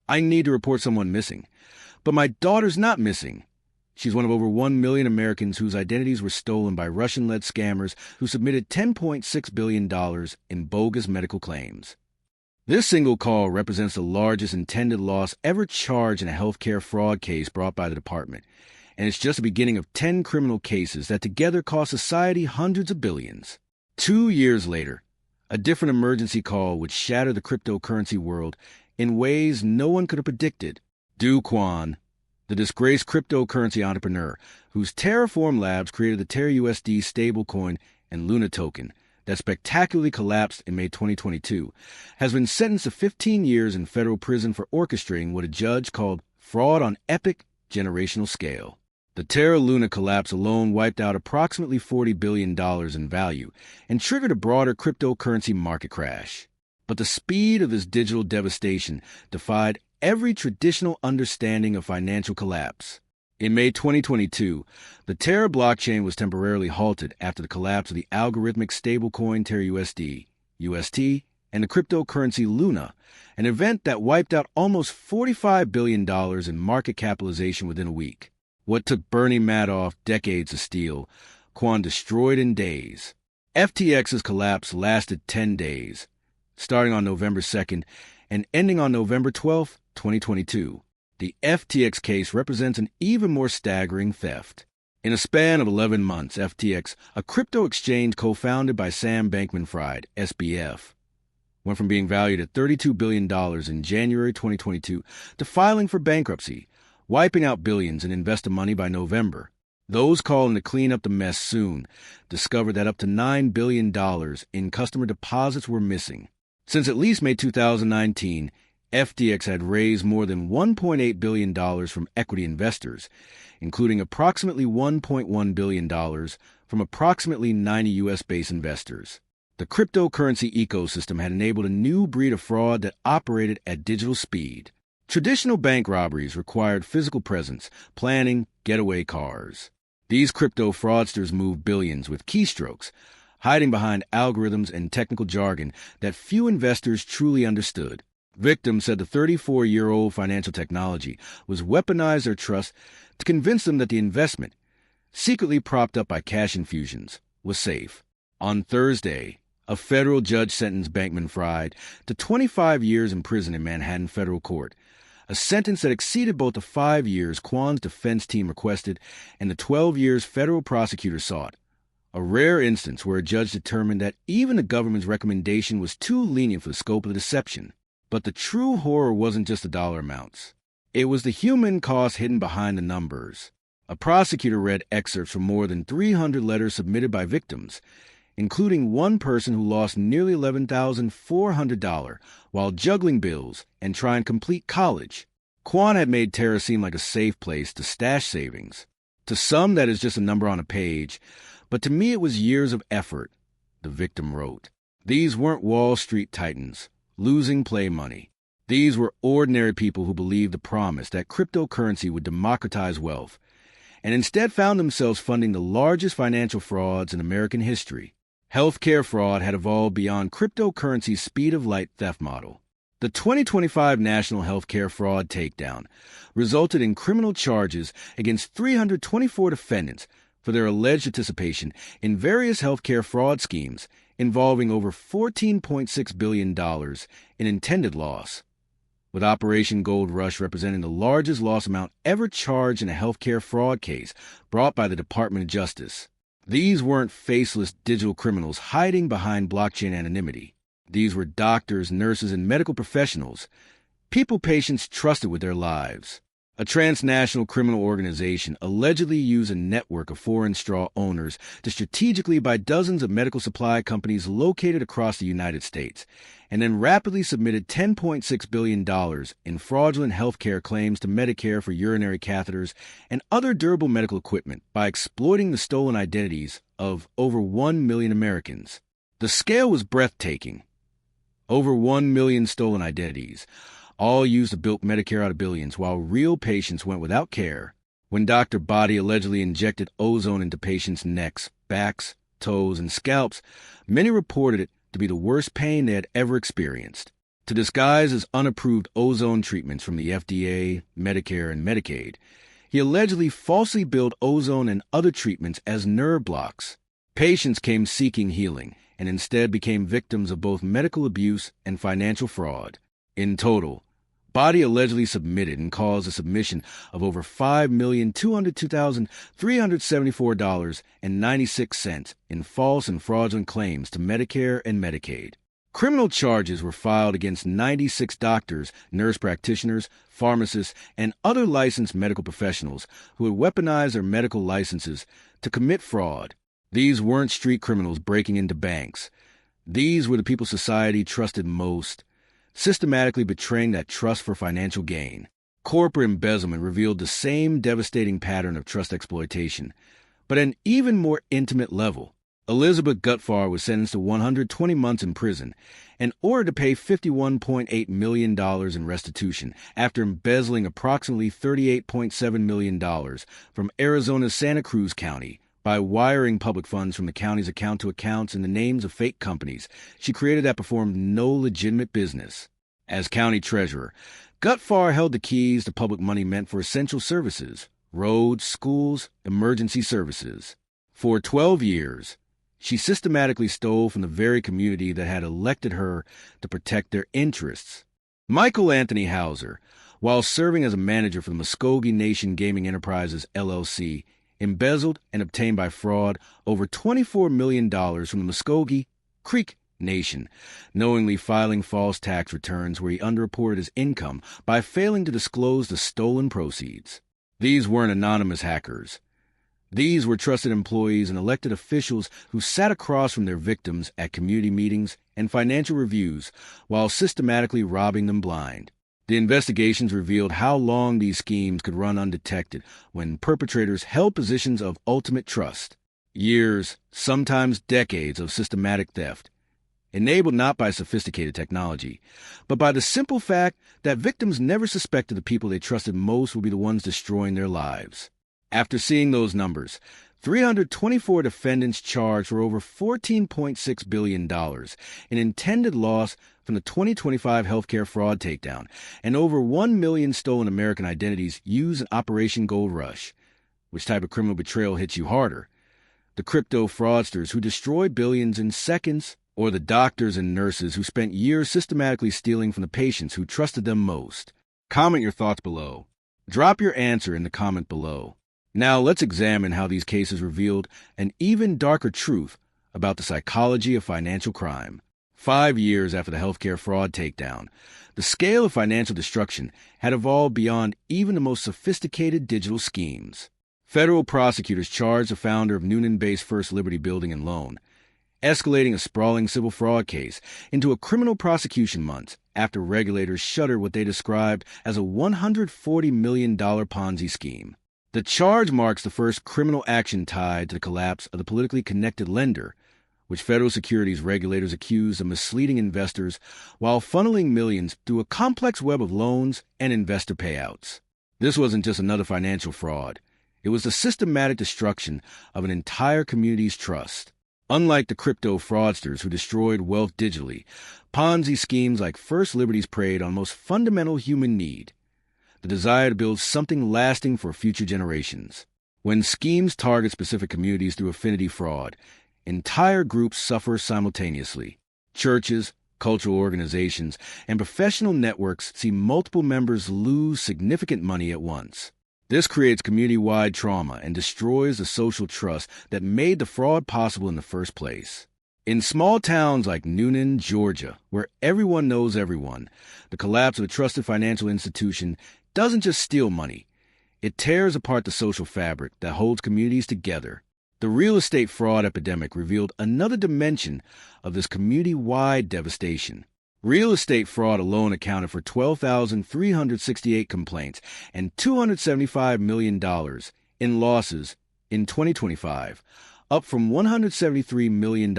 I need to report someone missing. But my daughter's not missing. She's one of over 1 million Americans whose identities were stolen by Russian-led scammers who submitted $10.6 billion in bogus medical claims. This single call represents the largest intended loss ever charged in a healthcare fraud case brought by the department, and it's just the beginning of 10 criminal cases that together cost society hundreds of billions. 2 years later, a different emergency call would shatter the cryptocurrency world in ways no one could have predicted. Do Kwon, the disgraced cryptocurrency entrepreneur whose Terraform Labs created the TerraUSD stablecoin and Luna token that spectacularly collapsed in May 2022, has been sentenced to 15 years in federal prison for orchestrating what a judge called fraud on epic generational scale. The Terra Luna collapse alone wiped out approximately $40 billion in value and triggered a broader cryptocurrency market crash. But the speed of this digital devastation defied every traditional understanding of financial collapse. In May 2022, the Terra blockchain was temporarily halted after the collapse of the algorithmic stablecoin TerraUSD, UST, and the cryptocurrency Luna, an event that wiped out almost $45 billion in market capitalization within a week. What took Bernie Madoff decades to steal, Kwon destroyed in days. FTX's collapse lasted 10 days, starting on November 2nd and ending on November 12th, 2022. The FTX case represents an even more staggering theft. In a span of 11 months, FTX, a crypto exchange co-founded by Sam Bankman-Fried, SBF, went from being valued at $32 billion in January 2022 to filing for bankruptcy, wiping out billions in investor money by November. Those calling to clean up the mess soon discovered that up to $9 billion in customer deposits were missing. Since at least May 2019, FTX had raised more than $1.8 billion from equity investors, including approximately $1.1 billion from approximately 90 U.S.-based investors. The cryptocurrency ecosystem had enabled a new breed of fraud that operated at digital speed. Traditional bank robberies required physical presence, planning, getaway cars. These crypto fraudsters moved billions with keystrokes, hiding behind algorithms and technical jargon that few investors truly understood. Victims said the 34-year-old financial technology was weaponized their trust to convince them that the investment, secretly propped up by cash infusions, was safe. On Thursday, a federal judge sentenced Bankman-Fried to 25 years in prison in Manhattan federal court, a sentence that exceeded both the 5 years Kwon's defense team requested and the 12 years federal prosecutors sought. A rare instance where a judge determined that even the government's recommendation was too lenient for the scope of the deception. But the true horror wasn't just the dollar amounts. It was the human cost hidden behind the numbers. A prosecutor read excerpts from more than 300 letters submitted by victims, including one person who lost nearly $11,400 while juggling bills and trying to complete college. Kwon had made Terra seem like a safe place to stash savings. To some, that is just a number on a page, but to me it was years of effort, the victim wrote. These weren't Wall Street titans losing play money. These were ordinary people who believed the promise that cryptocurrency would democratize wealth, and instead found themselves funding the largest financial frauds in American history. Healthcare fraud had evolved beyond cryptocurrency's speed-of-light theft model. The 2025 National Healthcare Fraud Takedown resulted in criminal charges against 324 defendants for their alleged participation in various healthcare fraud schemes involving over $14.6 billion in intended loss, with Operation Gold Rush representing the largest loss amount ever charged in a healthcare fraud case brought by the Department of Justice. These weren't faceless digital criminals hiding behind blockchain anonymity. These were doctors, nurses, and medical professionals, people patients trusted with their lives. A transnational criminal organization allegedly used a network of foreign straw owners to strategically buy dozens of medical supply companies located across the United States, and then rapidly submitted $10.6 billion in fraudulent healthcare claims to Medicare for urinary catheters and other durable medical equipment by exploiting the stolen identities of over 1 million Americans. The scale was breathtaking. Over 1 million stolen identities, all used to bilk Medicare out of billions, while real patients went without care. When Dr. Body allegedly injected ozone into patients' necks, backs, toes, and scalps, many reported it to be the worst pain they had ever experienced. to disguise his unapproved ozone treatments from the FDA, Medicare, and Medicaid. He allegedly falsely billed ozone and other treatments as nerve blocks. Patients came seeking healing and instead became victims of both medical abuse and financial fraud. In total, Body allegedly submitted and caused a submission of over $5,202,374.96 in false and fraudulent claims to Medicare and Medicaid. Criminal charges were filed against 96 doctors, nurse practitioners, pharmacists, and other licensed medical professionals who had weaponized their medical licenses to commit fraud. These weren't street criminals breaking into banks. These were the people society trusted most, systematically betraying that trust for financial gain. Corporate embezzlement revealed the same devastating pattern of trust exploitation, but at an even more intimate level. Elizabeth Gutfar was sentenced to 120 months in prison and ordered to pay $51.8 million in restitution after embezzling approximately $38.7 million from Arizona's Santa Cruz County by wiring public funds from the county's account to accounts in the names of fake companies she created that performed no legitimate business. As county treasurer, Gutfar held the keys to public money meant for essential services, roads, schools, emergency services. For 12 years, she systematically stole from the very community that had elected her to protect their interests. Michael Anthony Hauser, while serving as a manager for the Muskogee Nation Gaming Enterprises, LLC, embezzled and obtained by fraud over $24 million from the Muskogee Creek Nation, knowingly filing false tax returns where he underreported his income by failing to disclose the stolen proceeds. These weren't anonymous hackers. These were trusted employees and elected officials who sat across from their victims at community meetings and financial reviews while systematically robbing them blind. The investigations revealed how long these schemes could run undetected when perpetrators held positions of ultimate trust. Years, sometimes decades of systematic theft, enabled not by sophisticated technology, but by the simple fact that victims never suspected the people they trusted most would be the ones destroying their lives. After seeing those numbers, 324 defendants charged for over $14.6 billion in intended loss from the 2025 healthcare fraud takedown and over 1 million stolen American identities used in Operation Gold Rush. Which type of criminal betrayal hits you harder? The crypto fraudsters who destroyed billions in seconds, or the doctors and nurses who spent years systematically stealing from the patients who trusted them most? Comment your thoughts below. Drop your answer in the comment below. Now let's examine how these cases revealed an even darker truth about the psychology of financial crime. 5 years after the healthcare fraud takedown, the scale of financial destruction had evolved beyond even the most sophisticated digital schemes. Federal prosecutors charged the founder of Newnan-based First Liberty Building and Loan, escalating a sprawling civil fraud case into a criminal prosecution months after regulators shuttered what they described as a $140 million Ponzi scheme. The charge marks the first criminal action tied to the collapse of the politically connected lender, which federal securities regulators accused of misleading investors while funneling millions through a complex web of loans and investor payouts. This wasn't just another financial fraud. It was the systematic destruction of an entire community's trust. Unlike the crypto fraudsters who destroyed wealth digitally, Ponzi schemes like First Liberty's preyed on most fundamental human need: the desire to build something lasting for future generations. When schemes target specific communities through affinity fraud, entire groups suffer simultaneously. Churches, cultural organizations, and professional networks see multiple members lose significant money at once. This creates community-wide trauma and destroys the social trust that made the fraud possible in the first place. In small towns like Newnan, Georgia, where everyone knows everyone, the collapse of a trusted financial institution doesn't just steal money. It tears apart the social fabric that holds communities together. The real estate fraud epidemic revealed another dimension of this community-wide devastation. Real estate fraud alone accounted for 12,368 complaints and $275 million in losses in 2025, up from $173 million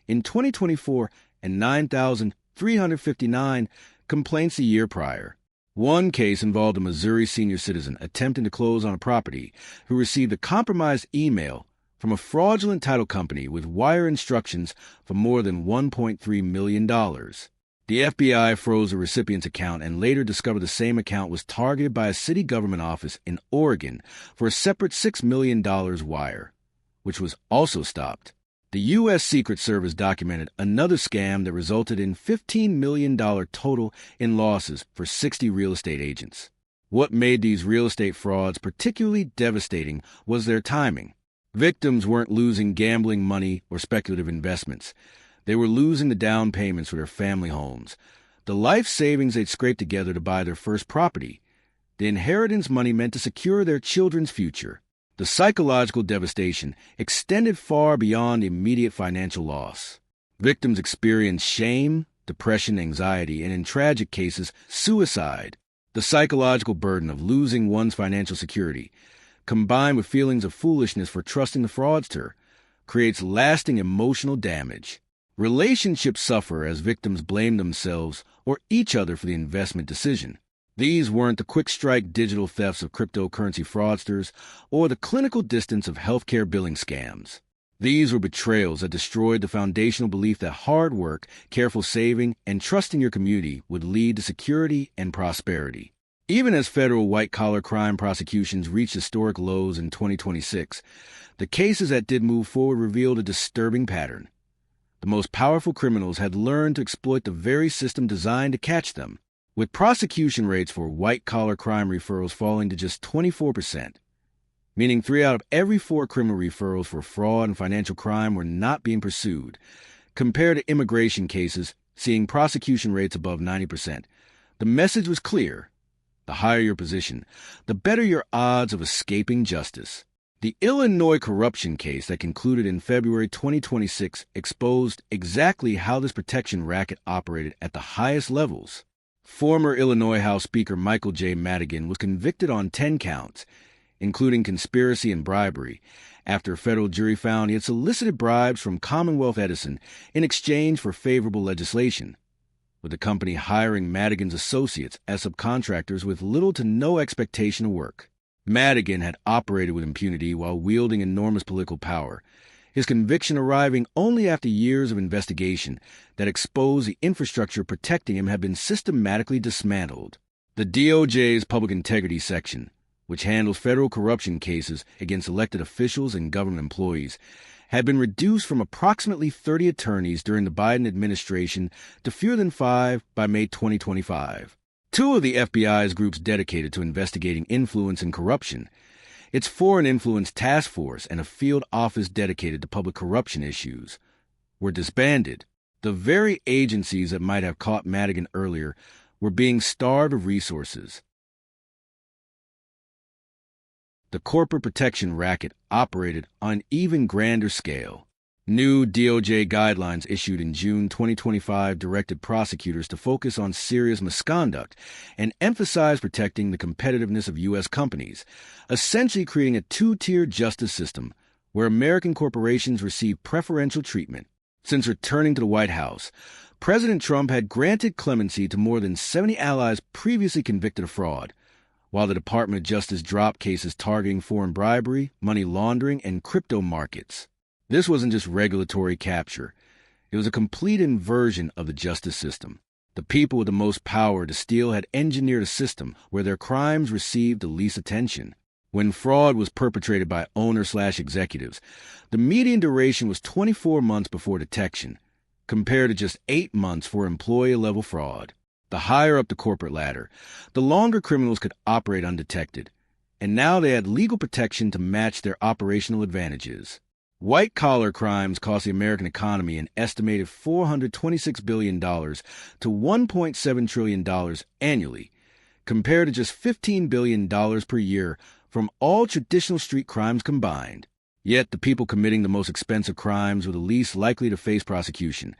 in 2024 and 9,359 complaints a year prior. One case involved a Missouri senior citizen attempting to close on a property who received a compromised email from a fraudulent title company with wire instructions for more than $1.3 million. The FBI froze the recipient's account and later discovered the same account was targeted by a city government office in Oregon for a separate $6 million wire, which was also stopped. The U.S. Secret Service documented another scam that resulted in $15 million total in losses for 60 real estate agents. What made these real estate frauds particularly devastating was their timing. Victims weren't losing gambling money or speculative investments. They were losing the down payments for their family homes, the life savings they'd scraped together to buy their first property, the inheritance money meant to secure their children's future. The psychological devastation extended far beyond immediate financial loss. Victims experienced shame, depression, anxiety, and in tragic cases, suicide. The psychological burden of losing one's financial security, combined with feelings of foolishness for trusting the fraudster, creates lasting emotional damage. Relationships suffer as victims blame themselves or each other for the investment decision. These weren't the quick-strike digital thefts of cryptocurrency fraudsters or the clinical distance of healthcare billing scams. These were betrayals that destroyed the foundational belief that hard work, careful saving, and trusting your community would lead to security and prosperity. Even as federal white-collar crime prosecutions reached historic lows in 2026, the cases that did move forward revealed a disturbing pattern. The most powerful criminals had learned to exploit the very system designed to catch them, with prosecution rates for white-collar crime referrals falling to just 24%, meaning 3 out of every 4 criminal referrals for fraud and financial crime were not being pursued, compared to immigration cases seeing prosecution rates above 90%. The message was clear. The higher your position, the better your odds of escaping justice. The Illinois corruption case that concluded in February 2026 exposed exactly how this protection racket operated at the highest levels. Former Illinois House Speaker Michael J. Madigan was convicted on 10 counts, including conspiracy and bribery, after a federal jury found he had solicited bribes from Commonwealth Edison in exchange for favorable legislation, with the company hiring Madigan's associates as subcontractors with little to no expectation of work. Madigan had operated with impunity while wielding enormous political power, his conviction arriving only after years of investigation that exposed the infrastructure protecting him had been systematically dismantled. The DOJ's Public Integrity Section, which handles federal corruption cases against elected officials and government employees, had been reduced from approximately 30 attorneys during the Biden administration to fewer than 5 by May 2025. 2 of the FBI's groups dedicated to investigating influence and corruption, its Foreign Influence Task Force and a field office dedicated to public corruption issues, were disbanded. The very agencies that might have caught Madigan earlier were being starved of resources. The corporate protection racket operated on an even grander scale. New DOJ guidelines issued in June 2025 directed prosecutors to focus on serious misconduct and emphasize protecting the competitiveness of U.S. companies, essentially creating a 2-tier justice system where American corporations receive preferential treatment. Since returning to the White House, President Trump had granted clemency to more than 70 allies previously convicted of fraud, while the Department of Justice dropped cases targeting foreign bribery, money laundering, and crypto markets. This wasn't just regulatory capture. It was a complete inversion of the justice system. The people with the most power to steal had engineered a system where their crimes received the least attention. When fraud was perpetrated by owners/executives, the median duration was 24 months before detection, compared to just 8 months for employee-level fraud. The higher up the corporate ladder, the longer criminals could operate undetected, and now they had legal protection to match their operational advantages. White-collar crimes cost the American economy an estimated $426 billion to $1.7 trillion annually, compared to just $15 billion per year from all traditional street crimes combined. Yet the people committing the most expensive crimes were the least likely to face prosecution,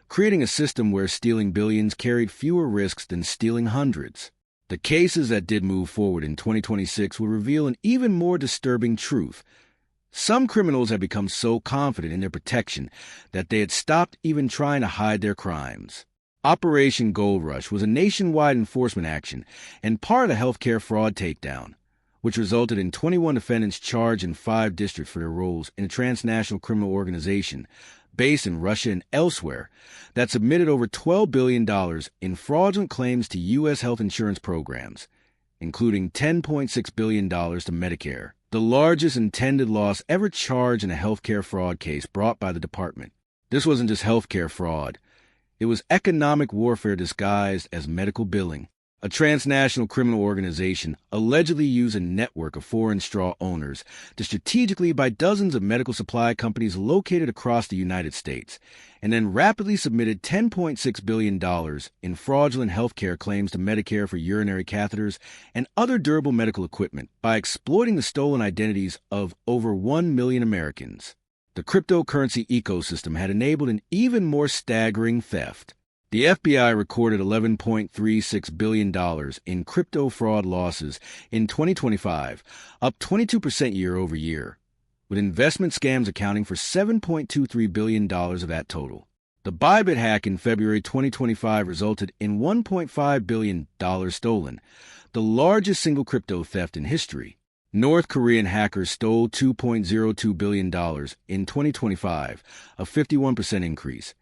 creating a system where stealing billions carried fewer risks than stealing hundreds. The cases that did move forward in 2026 will reveal an even more disturbing truth. Some criminals had become so confident in their protection that they had stopped even trying to hide their crimes. Operation Gold Rush was a nationwide enforcement action and part of the healthcare fraud takedown, which resulted in 21 defendants charged in 5 districts for their roles in a transnational criminal organization, based in Russia and elsewhere, that submitted over $12 billion in fraudulent claims to U.S. health insurance programs, including $10.6 billion to Medicare, the largest intended loss ever charged in a healthcare fraud case brought by the department. This wasn't just healthcare fraud. It was economic warfare disguised as medical billing. A transnational criminal organization allegedly used a network of foreign straw owners to strategically buy dozens of medical supply companies located across the United States, and then rapidly submitted $10.6 billion in fraudulent healthcare claims to Medicare for urinary catheters and other durable medical equipment by exploiting the stolen identities of over 1 million Americans. The cryptocurrency ecosystem had enabled an even more staggering theft. The FBI recorded $11.36 billion in crypto fraud losses in 2025, up 22% year over year, with investment scams accounting for $7.23 billion of that total. The Bybit hack in February 2025 resulted in $1.5 billion stolen, the largest single crypto theft in history. North Korean hackers stole $2.02 billion in 2025, a 51% increase,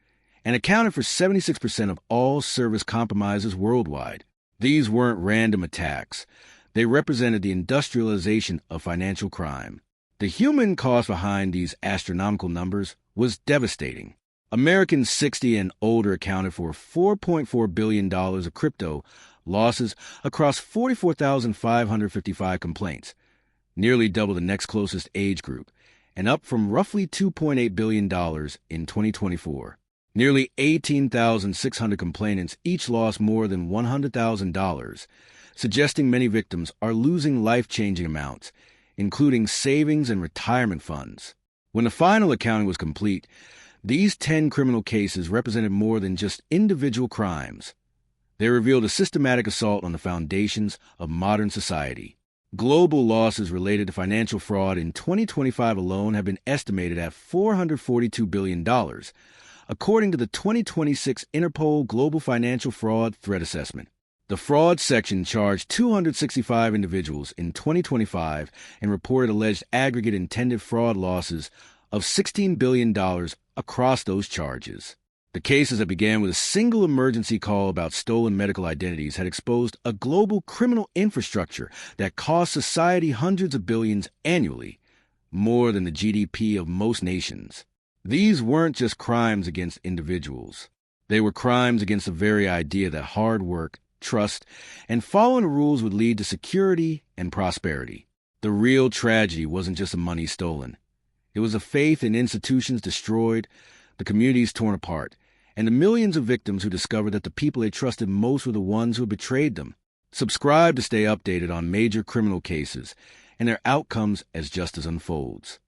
and accounted for 76% of all service compromises worldwide. These weren't random attacks. They represented the industrialization of financial crime. The human cost behind these astronomical numbers was devastating. Americans 60 and older accounted for $4.4 billion of crypto losses across 44,555 complaints, nearly double the next closest age group, and up from roughly $2.8 billion in 2024. Nearly 18,600 complainants each lost more than $100,000, suggesting many victims are losing life-changing amounts, including savings and retirement funds. When the final accounting was complete, these 10 criminal cases represented more than just individual crimes. They revealed a systematic assault on the foundations of modern society. Global losses related to financial fraud in 2025 alone have been estimated at $442 billion, according to the 2026 Interpol Global Financial Fraud Threat Assessment. The fraud section charged 265 individuals in 2025 and reported alleged aggregate intended fraud losses of $16 billion across those charges. The cases that began with a single emergency call about stolen medical identities had exposed a global criminal infrastructure that cost society hundreds of billions annually, more than the GDP of most nations. These weren't just crimes against individuals. They were crimes against the very idea that hard work, trust, and following the rules would lead to security and prosperity. The real tragedy wasn't just the money stolen. It was the faith in institutions destroyed, the communities torn apart, and the millions of victims who discovered that the people they trusted most were the ones who betrayed them. Subscribe to stay updated on major criminal cases and their outcomes as justice unfolds.